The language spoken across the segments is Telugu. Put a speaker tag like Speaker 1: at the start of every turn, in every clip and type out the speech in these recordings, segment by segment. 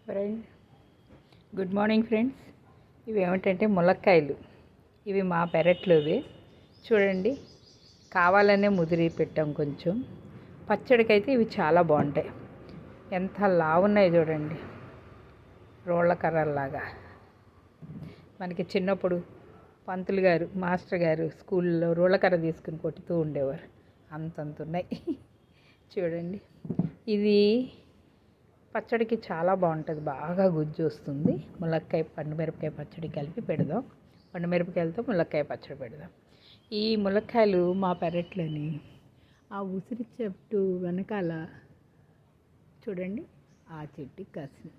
Speaker 1: Friend good morning friends. ఇవి ఏమిటంటే ములక్కాయలు. ఇవి మా పెరట్లోవి. చూడండి, కావాలనే ముదిరి పెట్టాం కొంచెం. పచ్చడికైతే ఇవి చాలా బాగుంటాయి. ఎంత లావున్నాయి చూడండి, రోళ్ళ కర్రల్లాగా. మనకి చిన్నప్పుడు పంతులు గారు, మాస్టర్ గారు స్కూల్లో రోళ్ళ కర్ర తీసుకుని కొట్టుతూ ఉండేవారు. అంతంత ఉన్నాయి. చూడండి, ఇది పచ్చడికి చాలా బాగుంటుంది. బాగా గుజ్జు వస్తుంది. ములక్కాయ పండుమిరపకాయ పచ్చడి కలిపి పెడదాం. పండుమిరపకాయలతో ములక్కాయ పచ్చడి పెడదాం. ఈ ములక్కాయలు మా పెరట్లోని ఆ ఉసిరి చెట్టు వెనకాల చూడండి, ఆ చెట్టుకి కాసినాయి.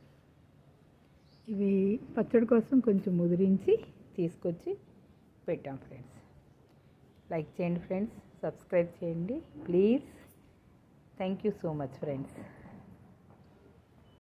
Speaker 1: ఇవి పచ్చడి కోసం కొంచెం ముదిరించి తీసుకొచ్చి పెట్టాం ఫ్రెండ్స్. లైక్ చేయండి ఫ్రెండ్స్, సబ్స్క్రైబ్ చేయండి please. Thank you so much friends.